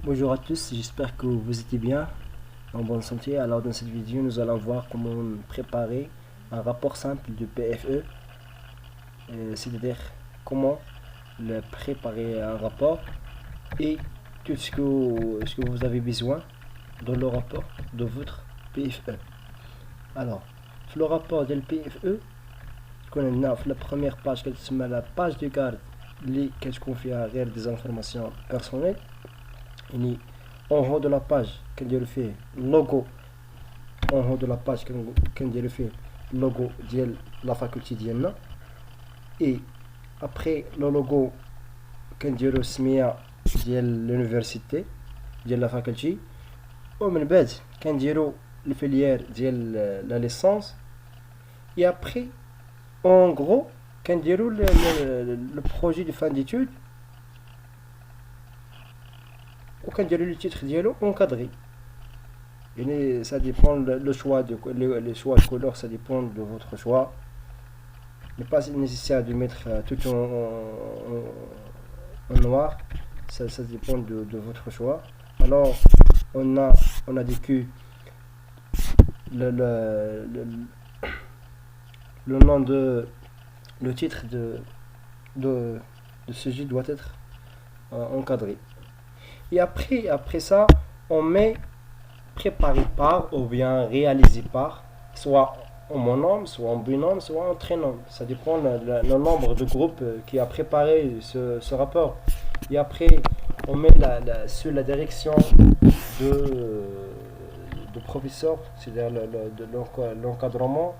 Bonjour à tous, j'espère que vous êtes bien, en bonne santé. Alors dans cette vidéo, nous allons voir comment préparer un rapport simple de PFE, c'est-à-dire comment préparer un rapport et tout ce que vous avez besoin dans le rapport de votre PFE. Alors, le rapport de PFE, qu'on a la première page, qui est la page de garde, qui contient des informations personnelles. En haut de la page, quand il fait logo, en haut de la page, quand il fait logo de la faculté d'Yenna, et après le logo, quand il fait de l'université, de la faculté, ou من بعد كنديرو الفilière ديال la licence, et après en gros كنديرو le projet de fin d'études وكنديرو le titre ديالو encadré. Et ça dépend le choix de couleur, ça dépend de votre choix. Il n'est pas nécessaire de mettre tout en noir, ça dépend de votre choix. Alors on a dit que le nom le titre de sujet doit être encadré. Et après ça, on met préparé par ou bien réalisé par, soit en monome, soit en binôme, soit en trinôme. Ça dépend le nombre de groupes qui a préparé ce rapport. Et après, on met sur la direction de professeur, c'est-à-dire l'encadrement,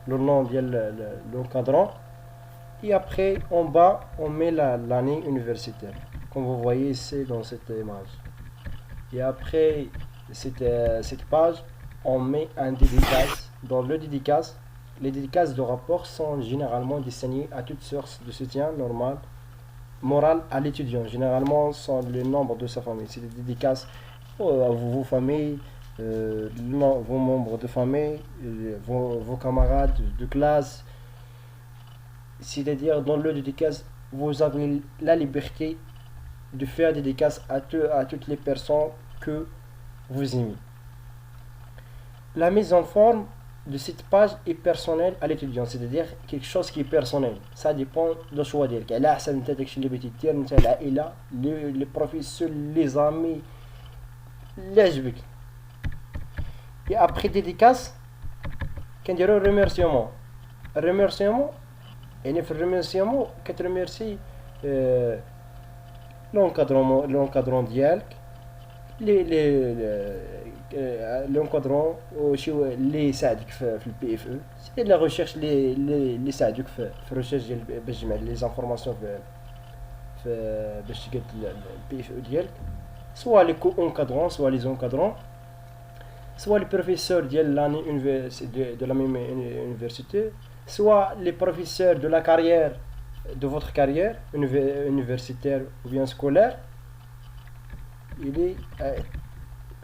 le nom de l'encadrant. Et après, en bas, on met l'année universitaire, comme vous voyez ici dans cette image. Et après cette page, on met un dédicace. Dans le dédicace, les dédicaces de rapport sont généralement destinées à toutes sources de soutien normal, moral à l'étudiant. Généralement, sont le nombre de sa famille. C'est des dédicaces à vos familles, vos membres de famille, vos camarades de classe. C'est-à-dire, dans le dédicace, vous avez la liberté de faire des dédicaces à toutes les personnes que vous aimez. La mise en forme de cette page est personnelle à l'étudiant, c'est-à-dire quelque chose qui est personnel. Ça dépend du choix d'elle. Elle a حسن نتا داكشي اللي بغيتي دير نتا العائله لي بروفيسور لي زامي اللي عجبك. Et après dédicace كنديرو remerciement. Remerciement يعني في الريميرسيمون كتريميرسي l'encadrant ديالك l'encadrant اللي يساعدك في البي اف او سي لا ريشيرش اللي يساعدك في الريشيرش ديال باش تجمع لي زانفورماسيون في باش تقاد البي اف او ديالك سوا لي كو انكادرون سوا لي زونكادرون سوا لي بروفيسور ديال لاني de la même université, soit les professeurs de la carrière, de votre carrière universitaire ou bien scolaire. Il est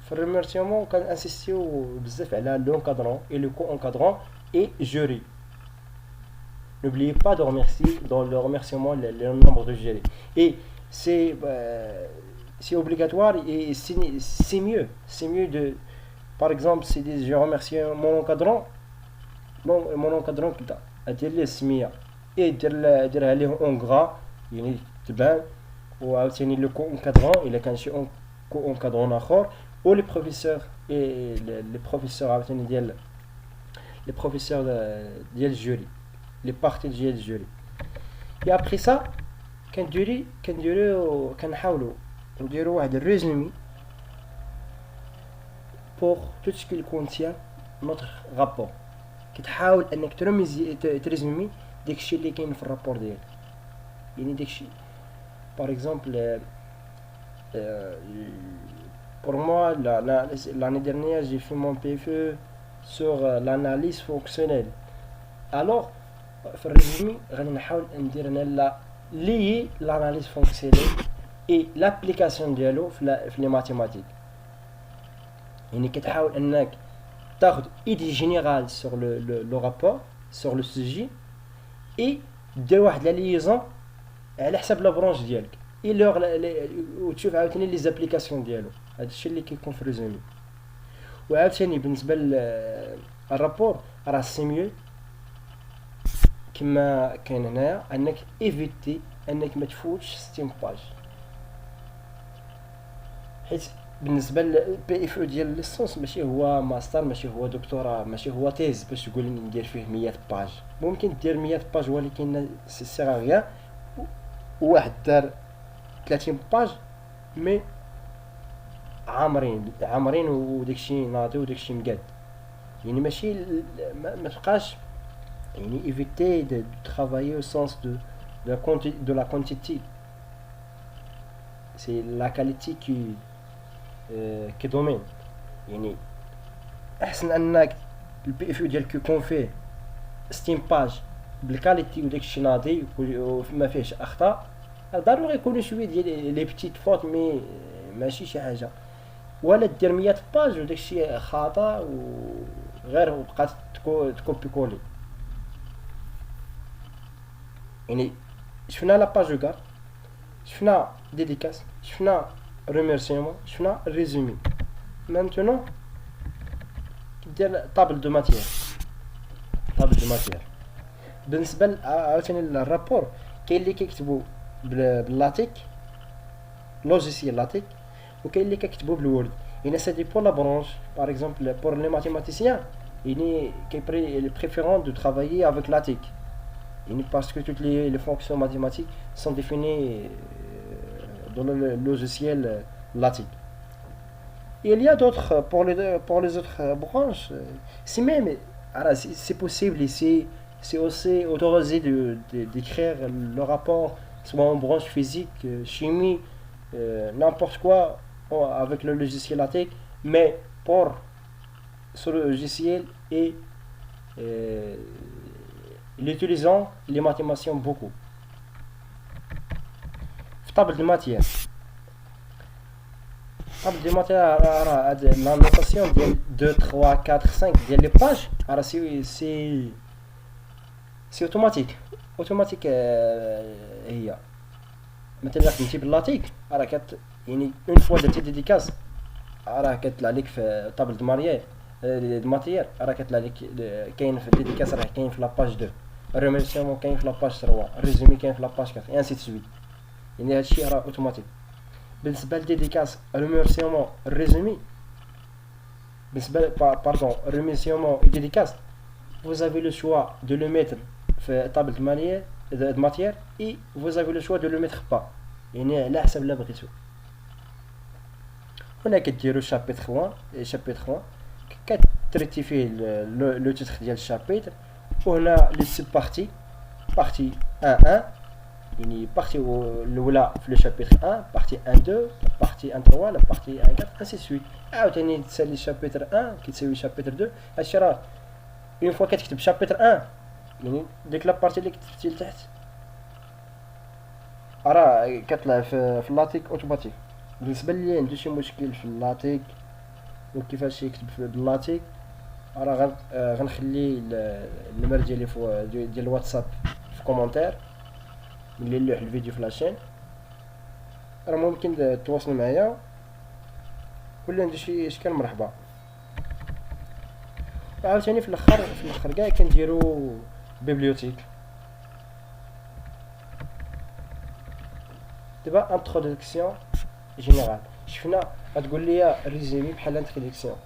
في الريميرسيمون كنأسيستيو بزاف على l'encadrant et le co-encadrant et jury. N'oubliez pas de remercier dans le remerciement le nombre de jurys. Et c'est obligatoire et c'est mieux de, par exemple, si je remercie mon encadrant كدا ادير ليه السميه اي ديرها ليه اون غرا يعني تبان وعاوتاني لو كو انكادرون الا كان شي كو انكادرون اخر ou les professeurs et les professeurs عاوتاني ديال les professeurs ديال الجوري les parties ديال الجوري. et après ça كنحاولوا نديروا واحد الريزومي pour tout ce qu'il contient notre rapport. كتحاول انك تريزومي داكشي اللي كاين في الرابور ديالك يعني داكشي par exemple pour moi l'année dernière j'ai fait mon PFE sur l'analyse fonctionnelle. alors في الريزومي غادي نحاول ندير انا لي l'analyse fonctionnelle et l'application ديالو في لي ماتيماتيك. يعني كتحاول انك تاخذ idée générale sur le rapport sur le sujet et دير واحد لا ليزون على حسب لا برونش ديالك. leur وتشوف عاوتاني لي زابليكاسيون ديالو. هذا الشيء اللي كيكون في الريزومي. وعاوتاني بالنسبه للرابور راه سي ميو كما كاين هنايا انك ايفيتي انك ما تفوتش 60 باج، حيت بالنسبه للبي اف او ديال الليسونس ماشي هو ماستر، ماشي هو دكتوراه، ماشي هو تيز باش تقول لي ندير فيه 100 باج. ممكن دير 100 باج ولكن سي سيغ واحد دار 30 باج مي عامرين وداكشي ناضي وداكشي مقاد. يعني ماشي ما تبقاش يعني éviter de travailler au sens de la quantité. C'est la qualité qui domine. يعني احسن انك البي اف ديالك يكون فيه 60 باج بالكاليتي وداكشي ناضي وما فيهش اخطاء. ضروري يكونوا شويه ديال لي بيتيت فوت مي ماشي شي حاجه، ولا دير 100 باج وداكشي خطا وغير وبقات تكوبي كولي. يعني شفنا لا باج دو كار، شفنا ديديكاس، شفنا ريميرسيمون، شفنا ريزومي. مانتونو دير طابل دو ماتير. بالنسبه عاوتاني للرابور كاين اللي كيكتبوا باللاتيك لوجيسيال لاتيك، وكاين اللي كيكتبوا بالوورد. يعني سا دي بور لا برونش. باغ اكزومبل بور لي ماتيماتيسيان يعني لي بريفيرون دو travailler avec لاتيك، parce que toutes les fonctions mathématiques sont définies dans le logiciel LaTeX. Il y a d'autres, pour les autres branches, c'est même, c'est possible ici, c'est aussi autorisé d'écrire le rapport, soit en branche physique, chimie, n'importe quoi, avec le logiciel LaTeX, mais pour ce logiciel et l'utilisant les mathématiciens beaucoup. في طابل الماتير راه لا نوتاسيون ديال 2 3 4 5 ديال لي باج راه سي اوتوماتيك هي مثلا خدمتي باللاتيك راه يعني اون فوا درتي ديديكاس راه كتطلع لك في طابل الماتير راه كتطلع لك كاين في الديديكاس راه كاين في لاباج 2، الريميرسيمون كاين في لاباج 3، الريزومي كاين في لاباج 4 اي انسي تسويت. يعني هادشي راه اوتوماتيك. بالنسبه للديديكاس الريميرسيمون الريزومي بالنسبه الريميرسيمون et dédicace vous avez le choix de le mettre في طابل de matière et vous avez le choix de le mettre pas، يعني على حسب لا بغيتو. هنا كديروا شابيتر 1 كتريتي فيه لو تيتر ديال الشابيتر، وهنا لي سب بارتي 1 يعني بارتي الاولى في لو شابيتر 1، بارتي 1 2، بارتي 1 3، لا بارتي 1 4 انسي سويت. عاوتاني تسالي شابيتر 1 كتساوي شابيتر 2. هادشي راه اون فوا كتكتب شابيتر 1 يعني ديك لا بارتي اللي كتبتي لتحت راه كتطلع في اللاتيك اوتوماتيك. بالنسبه لي عنده شي مشكل في اللاتيك وكيفاش يكتب باللاتيك راه غنخلي النمر ديالي ديال الواتساب في كومونتير ملي نلوح الفيديو في لاشين، راه ممكن تواصلوا معايا ولا عندو شي اشكال مرحبا. عاوتاني في الاخر كاع كنديروا بيبليوتيك. دابا انتروداكسيون جينيرال شفنا غتقول لي ريزومي بحال انتروداكسيون.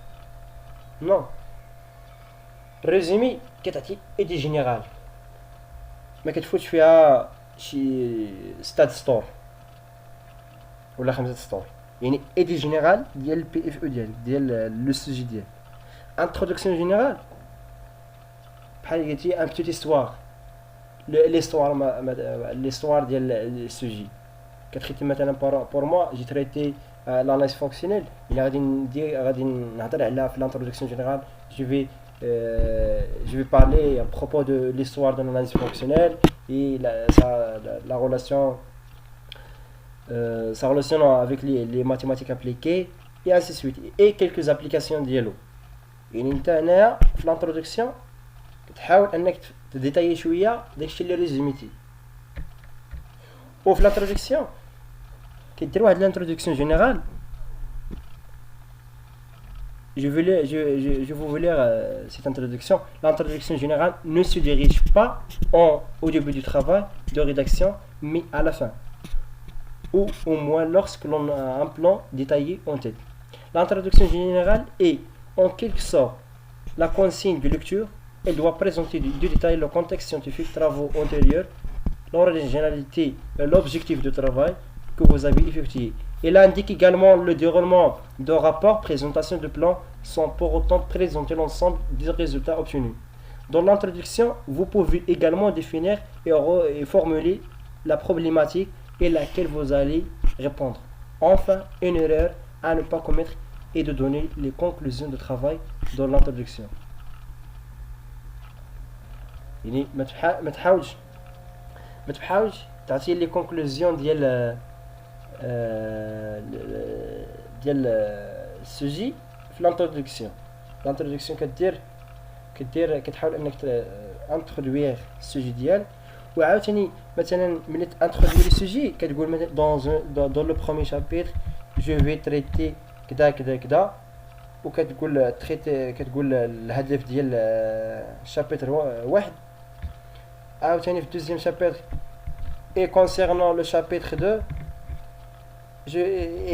نو، الريزومي كتعطي ايدي جينيرال ما كتفوتش فيها شي ستاد ستور ولا 5 ستور، يعني ايدي جينيرال ديال البي اف او ديال لو سوجي ديال انتروداكسيون جينيرال بحال قلتي ان بتيت استوار ليستوار ديال السوجي. كتريتي مثلا بور موا جي تريتي l'analyse fonctionnelle. Il غادي نهضر على في l'introduction générale. Je vais parler à propos de l'histoire de l'analyse fonctionnelle et la relation sa relation avec les mathématiques appliquées et ainsi de suite, et quelques applications ديالو. يعني انت هنايا في l'introduction كتحاول انك تديتايي شويه داكشي اللي ريزوميتي، وفي l'introduction كدير واحد l'introduction générale. Je vais vous lire cette introduction. L'introduction générale ne se dirige pas au début du travail de rédaction, mais à la fin, ou au moins lorsque l'on a un plan détaillé en tête. L'introduction générale est en quelque sorte la consigne de lecture. Elle doit présenter du détail le contexte scientifique, travaux antérieurs, l'originalité et l'objectif de travail que vous avez effectué. Elle indique également le déroulement de rapports, présentation de plans, sans pour autant présenter l'ensemble des résultats obtenus. Dans l'introduction, vous pouvez également définir et formuler la problématique et laquelle vous allez répondre. Enfin, une erreur à ne pas commettre est de donner les conclusions de travail dans l'introduction. يعني ما تحاولش تعطي لي كونكلوزيون ديال السوجي في الانترودكسيون كتحاول انك انترودوير السوجي ديال وعاوتاني مثلا ملي تانترودوير السوجي كتقول مثلا دون لو بروميير شابيتر جو في تريتي كذا كذا كذا وكتقول تريتي كتقول الهدف ديال الشابيتر واحد عاوتاني في الدوزيام شابيتر et concernant le chapitre 2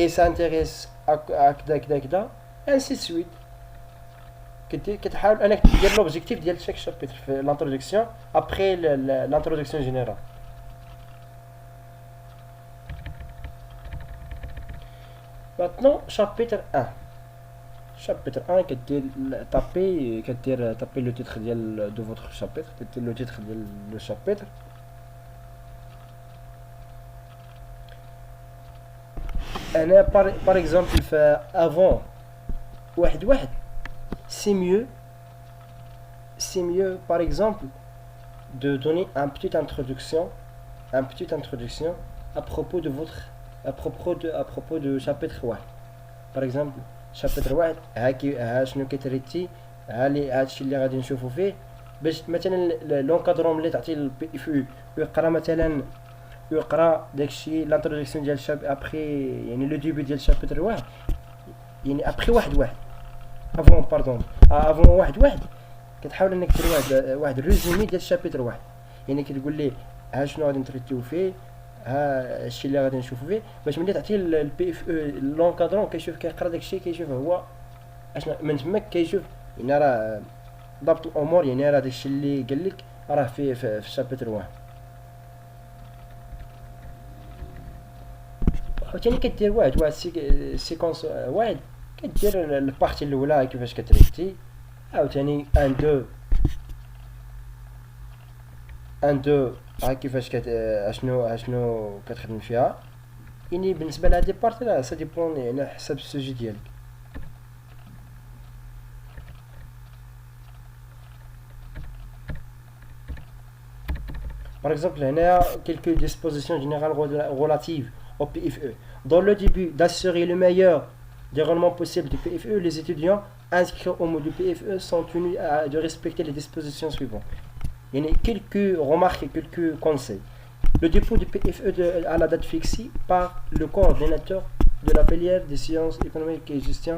et s'intéresse à كذا كذا كذا ainsi de suite كتحاول انك دير l'objectif ديال chaque chapitre في l'introduction après l'introduction générale. Maintenant chapitre 1 كدير taper le titre de votre chapitre, le titre du chapitre. أنا par exemple avant واحد c'est mieux par exemple de donner une petite introduction à propos de chapitre 1. par exemple chapitre 1 ها شنو كيتريتي هادشي اللي غادي نشوفو فيه باش مثلا لونكادرون اللي تعطي البي اف او يقرا داكشي لانتروداكسيون ديال الشاب ابري يعني لو ديبي ديال الشابتر 1 يعني ابري واحد افون واحد كتحاول انك دير واحد الريزومي ديال الشابتر 1 يعني كتقول ليه ها شنو غادي نتريتيو فيه ها الشيء اللي غادي نشوفو فيه باش ملي تعطي البي اف او لونكادرون كيقرا داكشي كيشوف هو اشنا من تماك كيشوف يعني راه ضبط الامور يعني راه داكشي اللي قال لك راه فيه في الشابتر 1. عاوتاني كدير واحد سيكونس واحد كدير البارتي الاولى كيفاش كتريتي عاوتاني 1 2 كيفاش اشنو كتخدم فيها يعني بالنسبه لهاد لي بارتي راه سا ديبون يعني على حسب السوجي ديالك. Par exemple, il y a quelques dispositions générales relatives au PFE. Dans le début, d'assurer le meilleur déroulement possible du PFE, les étudiants inscrits au module PFE sont tenus de respecter les dispositions suivantes. Il y a quelques remarques et quelques conseils. Le dépôt du PFE à la date fixée par le coordinateur de la filière des sciences économiques et gestion,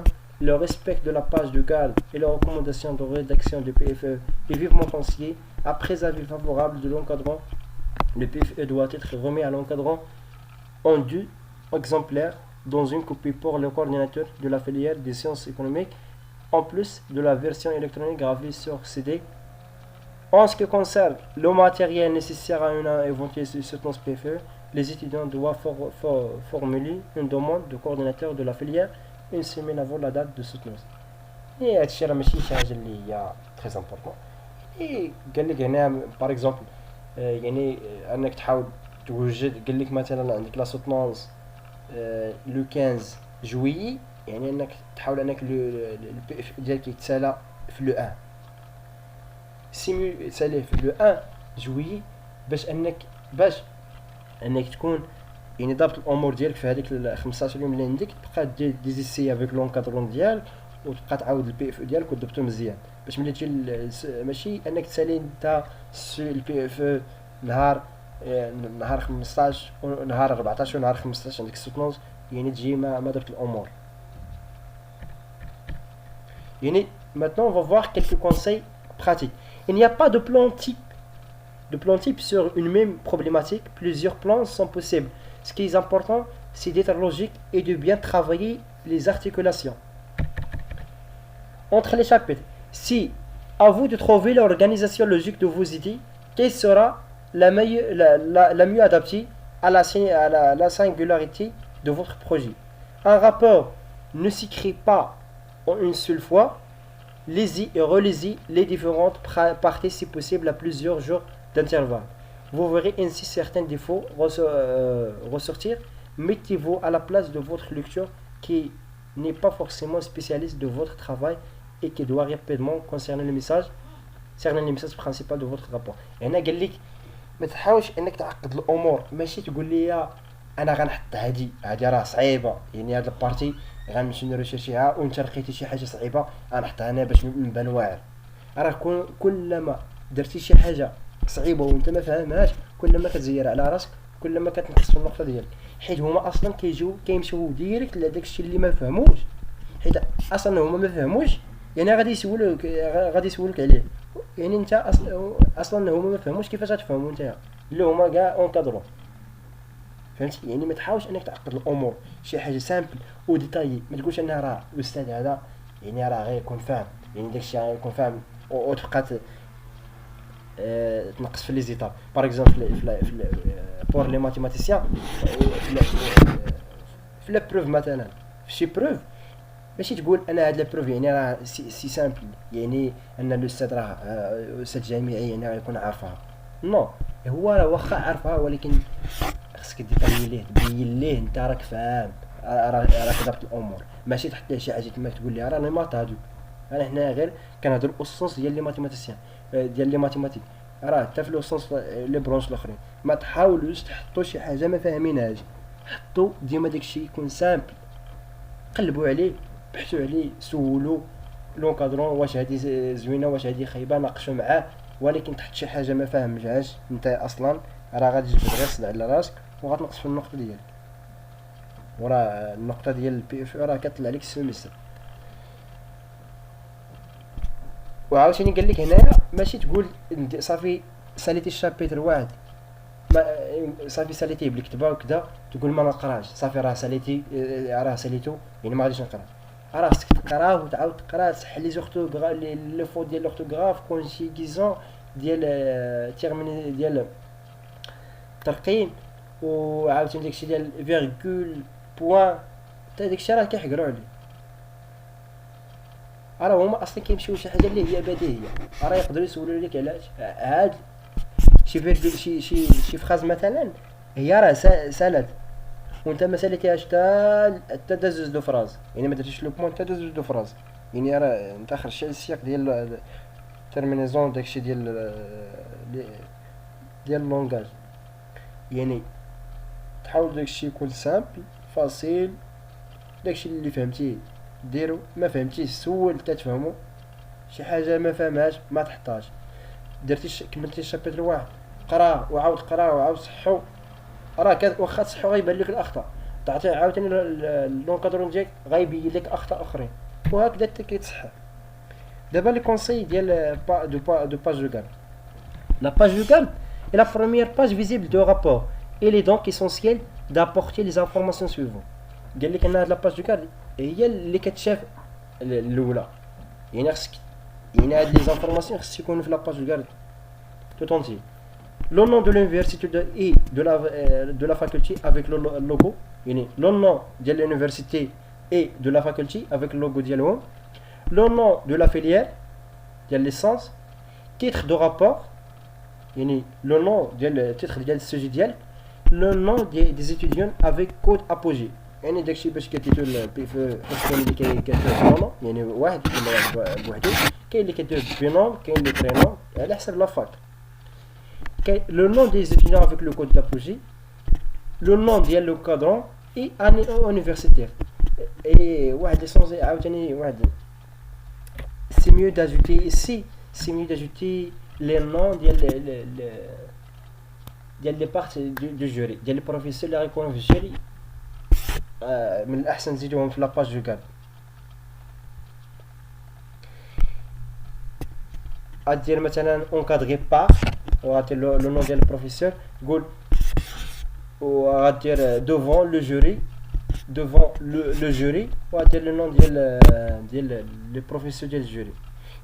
le respect de la page de garde et les recommandations de rédaction du PFE est vivement conseillé. Après avis favorable de l'encadrant, le PFE doit être remis à l'encadrant en 2 exemplaires dans une copie pour le coordinateur de la filière des sciences économiques, en plus de la version électronique gravée sur CD. En ce qui concerne le matériel nécessaire à une éventuelle soutenance PFE, les étudiants doivent formuler une demande de coordinateur de la filière une semaine avant la date de soutenance. Et هادشي راه ماشي شي حاجه اللي هي très important. Et قال لك هنا par exemple يعني انك تحاول توجد قال لك مثلا عندك لا سوتونس لو 15 جويي يعني انك تحاول انك البي اف ديالك يتسالى في لو 1 سيمو يتسالى في لو 1 جويي باش انك تكون يعني ضابط الامور ديالك في هذيك 15 يوم اللي عندك تبقى دير ديزيسي افيك لونكادرون ديالك وتبقى تعاود البي اف ديالك وضبطو مزيان باش ملي تجي ماشي انك تسالي نتا البي اف نهار نهار 15 ونهار 14 ونهار 15 عندك السوتونز، يعني تجي ما درت الامور. يعني maintenant on va voir quelques conseils pratiques. Il n'y a pas de plan type sur une même problématique. Plusieurs plans sont possibles. Ce qui est important, c'est d'être logique et de bien travailler les articulations entre les chapitres. Si à vous de trouver l'organisation logique de vos idées, quelle sera la mieux adaptée à la singularité de votre projet. Un rapport ne s'écrit pas en une seule fois. Lisez et relisez les différentes parties si possible à plusieurs jours d'intervalle. Vous verrez ainsi certains défauts ressortir. Mettez-vous à la place de votre lecture qui n'est pas forcément spécialiste de votre travail et qui doit rapidement concerner le message principal de votre rapport. هنا قال لك ما تحاولش انك تعقد الامور، ماشي تقول لي انا غنحط هادي راه صعيبه، يعني هاد البارتي غنمشي نريشيرشيها وانت لقيتي شي حاجه صعيبه غنحطها انا باش نبان واعر. راه كلما درتي شي حاجه صعيبه وانت ما فاهمهاش كلما كتزير على راسك، كلما كتنقص في النقطه ديالك، حيت هما اصلا كيمشيو ديريكت لداك الشيء اللي ما فهموش، حيت اصلا هما ما فهموش يعني غادي يسولوك عليه. يعني انت اصلا هما ما فهموش كيفاش غتفهموا انت اللي هما كاع اونكادرون. فهمتي؟ يعني ما تحاولش انك تعقد الامور، شي حاجه سامبل وديتايي. ما تقولش انا راه الاستاذ هذا يعني راه غير يكون فاهم، يعني داكشي غيكون فاهم وتبقى تنقص في لي زيتاب. باغ اكزومبل في بور لي ماتيماتيسيان في لا بروف مثلا، في شي بروف ماشي تقول انا هاد لا بروف يعني راه سي سامبل، يعني ان الاستاذ راه استاذ جامعي يعني غيكون عارفها. نو، هو راه واخا عارفها ولكن خصك ديتايي ليه، تبين ليه انت راك فاهم، راك درت الامور، ماشي تحط ليه شي حاجه تما تقول لي راه لي مات هادو. انا هنا غير كنهضر الاسونس ديال لي ماتيماتيسيان ديال لي ماتيماتيك، راه حتى في الاسونس لي برونش الاخرين ما تحاولوش تحطوا شي حاجه ما فاهمينهاش، حطوا ديما داكشي يكون سامبل، قلبوا عليه، بحثوا عليه، سولوا لونكادرون واش هادي زوينه واش هادي خايبه، ناقشوا معاه. ولكن تحط شي حاجه ما فاهمهاش انت اصلا راه غادي تجبد غير الصداع على راسك وغتنقص في النقطه ديالك، وراه النقطه ديال البي اف راه كتطلع لك السيمستر. وعاوتاني قال لك هنايا ماشي تقول صافي ساليتي الشابيتر واحد، ما صافي ساليتيه بالكتابه وكذا تقول ما نقراش، صافي راه ساليتي راه ساليتو يعني ما غاديش نقرا. راه خصك تقراه وتعاود تقرا، تصحح لي زورتوغراف لي فو ديال لورتوغراف، كونجيغيزون ديال تيرميني ديال الترقيم، وعاوتاني داكشي ديال فيرغول بوين، حتى داكشي راه كيحقروا عليه. راه هما اصلا كيمشيو شي حاجه اللي هي بديهيه، راه يقدروا يسولوا لك علاش هاد شي فيرغول شي فراز مثلا هي راه سالات وانت ما ساليتيهاش حتى داز دو فراز، يعني ما درتيش لو بوين حتى داز دو فراز، يعني راه انت خرجتي على السياق ديال تيرمينيزون داكشي ديال اللونغاج. يعني تحاول داكشي يكون سامبل فاصيل، داكشي اللي فهمتيه ديرو، ما فهمتيش سول حتى تفهمو، شي حاجه ما فهمهاش ما تحطهاش. درتي كملتي الشابتر واحد قراه وعاود قراه وعاود صحو، راه واخا تصحو غيبان لك الاخطاء، تعطيه عاوتاني لونكادرون ديالك غيبين لك اخطاء اخرين وهكذا حتى كيتصحح. دابا لي كونساي ديال دو باج دو garde. La page de garde est la première page visible du rapport. Il est donc essentiel d'apporter les informations suivantes. قال لك ان هاد لاباج دو كارد هي اللي كتشاف الاولى، يعني خصك يعني هاد لي زانفورماسيون خص يكونوا في لاباج دو كارد tout entier. Le nom de l'université et de la faculté avec le logo, يعني le nom de l'université et de la faculté avec le logo ديالهم. Le nom de la filière ديال licence. Titre de rapport, يعني le nom ديال titre ديال السوجي ديالك. Le nom des étudiants avec code apogée، يعني داكشي باش كتيتو البي اف اللي كيتو يعني واحد بوحدو، كاين اللي كيدير بينوم، كاين اللي برينوم على حسب لافاك. Le nom des étudiants avec le code d'apogée, le nom ديال le cadran et année universitaire. Et واحد ليسونسي عاوتاني واحد c'est mieux d'ajouter ici, c'est mieux d'ajouter les noms ديال ديال لي بارت دو جوري ديال البروفيسور اللي غيكونوا في الجوري. من الاحسن نزيدوهم في لاباج دو كاد. غدير مثلا اونكادغي بار وغادير لو نون ديال البروفيسور تقول وغادير دوفون لو جوري devant le jury ou à dire le nom le professeur du jury.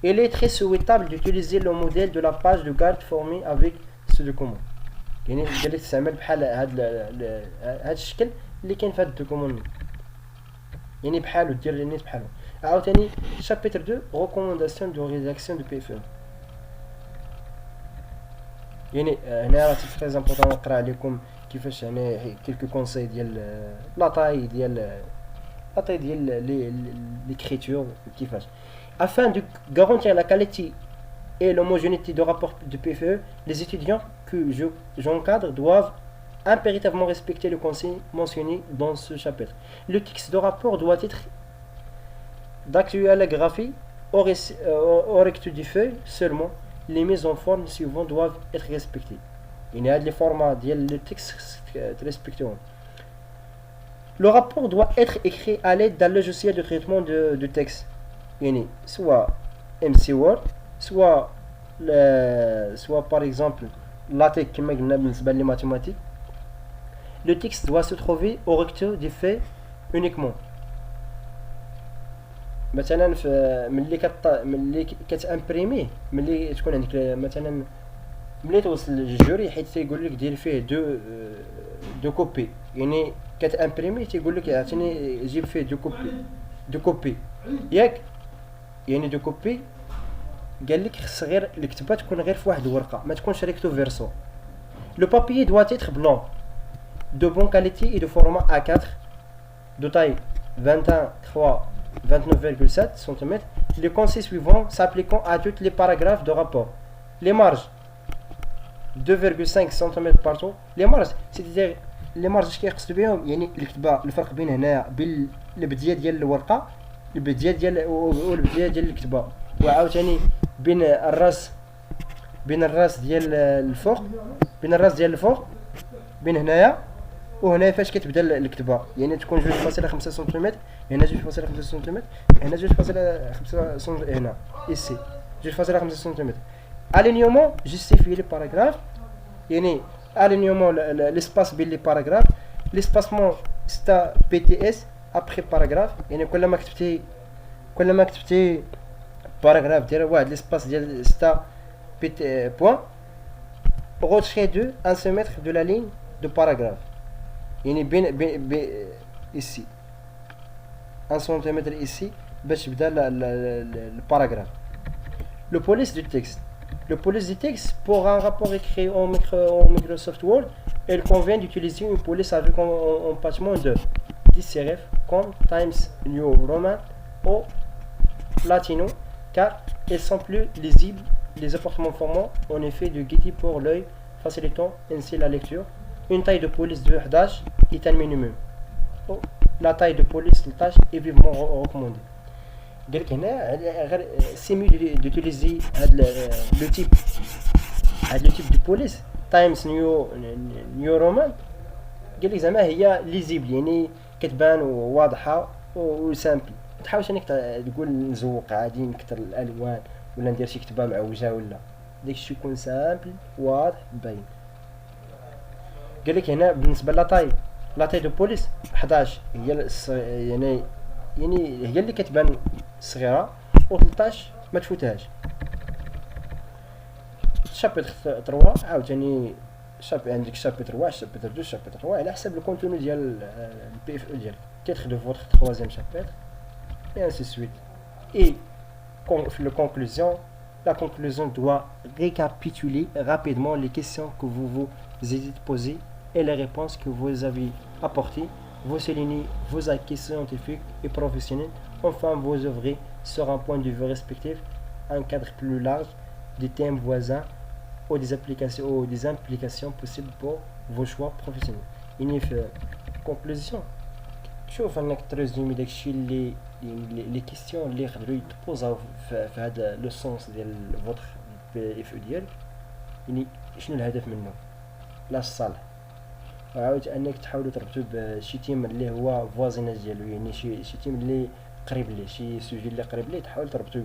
Il est très souhaitable d'utiliser le modèle de la page de garde formée avec ce document. يعني قال لك تستعمل بحال هذا الشكل اللي كاين في هذا الدوكومون يعني بحالو دير لي نيت بحالو. عاوتاني chapitre 2 recommandation de rédaction de PFE. يعني هنا راه تري امبورطون نقرا عليكم كيفاش يعني كيلكو كونساي ديال لاطاي ديال l'écriture كيفاش. Afin de garantir la qualité et l'homogénéité de rapport de PFE, les étudiants que j'encadre doivent impérativement respecter le conseil mentionné dans ce chapitre. Le texte de rapport doit être d'actuelle graphie au recto du feuille seulement. Les mises en forme suivantes doivent être respectées. Il y a les formats le texte respectés. Le rapport doit être écrit à l'aide d'un logiciel de traitement de texte. Soit MC Word, soit par exemple LaTeX qui est les mathématiques. Le texte doit se trouver au recto du feuille uniquement. مثلا ملي كتامبريمي ملي تكون عندك مثلا ملي توصل للجوري حيت تيقول لك دير فيه دو كوبي يعني كتامبريمي تيقول لك عطيني جيب فيه دو كوبي ياك يعني دو كوبي قال لك خص غير الكتابه تكون غير في واحد الورقه ما تكونش ريكتو فيرسو. لو بابيي doit être blanc de bonne qualité et de format A4 de taille 29,7 cm. Les conseils suivants s'appliquant à tous les paragraphes de rapport. Les marges 2,5 cm partout. Les marges c'est-à-dire les marges اش كيقصد بهم يعني الكتابه الفرق بين هنا بين البديه ديال الورقه البديه ديال والبديه ديال الكتابه وعاوتاني بين الراس ديال الفوق بين الراس ديال الفوق بين هنايا وهنا فاش كتبدا الكتابه يعني تكون 2.5 سم هنا 2.5 سم هنا 2.5 سم هنا ici 2.5 سم. Alignement justifie les paragraphes يعني alignement l'espace بين les paragraphes l'espacement c'est PTS après paragraphe يعني كلما كتبتي باراغراف ديال واحد l'espace ديال sta pt point retrait de 1 cm de la ligne de paragraphe يعني بين ici 1 cm ici باش يبدا الباراغراف. Le police du texte. Le police du texte pour un rapport écrit en Microsoft Word, il convient d'utiliser une police avec un emplacement de 10 serif comme Times New Roman ou Latino car ils sont plus lisibles. Les appartements formants en effet de guidée pour l'œil facilitant ainsi la lecture. Une taille de police de 11 est un minimum. La taille de police 13 est vivement recommandée. قالك هنا غير سي ميو دوتيليزي هاد لو تيب دو بوليس تايمز نيو رومان قالك زعما هي ليزيبل يعني كتبان وواضحه وسامبل. ما تحاولش انك تقول نزوق عادي نكثر الالوان ولا ندير شي كتابه معوجه ولا داكشي يكون سامبل واضح باين. قالك هنا بالنسبه لا تاي دو بوليس 11 هي يعني هي اللي كتبان صغيره و13 ما تفوتهاش. شابتر 3 عاوتاني عندك شابتر 1 شابتر 2 شابتر 3 على حسب الكونتوني ديال البي اف او ديالك تيتر دو فوتر 3e chapitre et ainsi de suite. Et la conclusion doit récapituler rapidement les questions que vous avez posées et les réponses que vous avez apportées. Vous soulignez vos acquis scientifiques et professionnels. Enfin, vous ouvrez sur un point de vue respectif un cadre plus large des thèmes voisins ou des implications possibles pour vos choix professionnels. يعني في conclusion شوف انك تريزومي داكشي اللي لي كيسيون اللي يقدروا يتبوزاو في هذا لو سونس ديال فوتر بي اف او ديالك يعني شنو الهدف منه لا صالح. وعاود انك تحاولوا تربطوا بشي تيم اللي هو فوازيناج ديالو، يعني شي تيم اللي قريب ليه، شي سوجي اللي قريب ليه تحاول تربطوا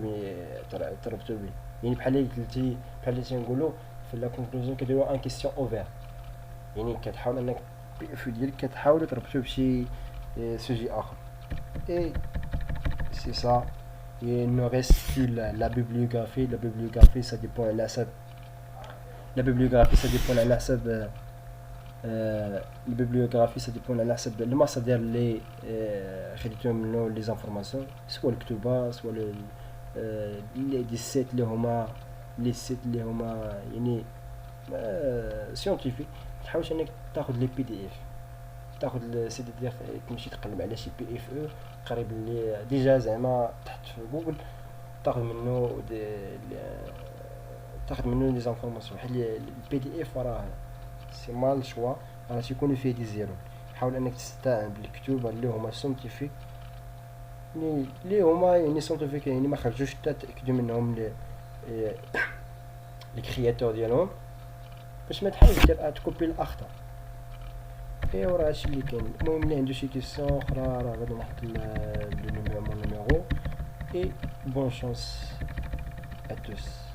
به. يعني بحال اللي قلتي، بحال اللي تنقولوا في لا كونكلوزيون كيديروا ان كيسيون اوفير، يعني كتحاول انك في ديالك كتحاولوا تربطوا بشي سوجي اخر. اي سي سا. Il nous reste plus la bibliographie. La bibliographie, ça dépend على حسب. La bibliographie, ça dépend على حسب. البيبليوغرافي سا ديبون على حسب المصادر اللي خديتو منو لي زانفورماسيون، سوا الكتوبه سوا دي سيت اللي هما لي سيت اللي هما يعني سيونتيفيك. تحاولش انك تاخد لي بي دي اف، تاخد سي دي اف، تمشي تقلب على شي بي اف او قريب اللي ديجا زعما تحت في جوجل، تاخد منو تاخد منو لي زانفورماسيون. بحال البي دي اف راه سي مال شوا، راه تيكونوا فيه دي زيرو. حاول انك تستعن بالكتب اللي هما سينتيفيك، اللي هما يعني سينتيفيك، يعني ما خرجوش حتى تاكدوا منهم لي كرياتور ديالهم، باش ما تحاولش دير تكوبي الاخطاء. ايوا راه هادشي اللي كاين. المهم اللي عنده شي كيسيون اخرى راه غادي نحط لو نيميرو اي بون شانس ا توس.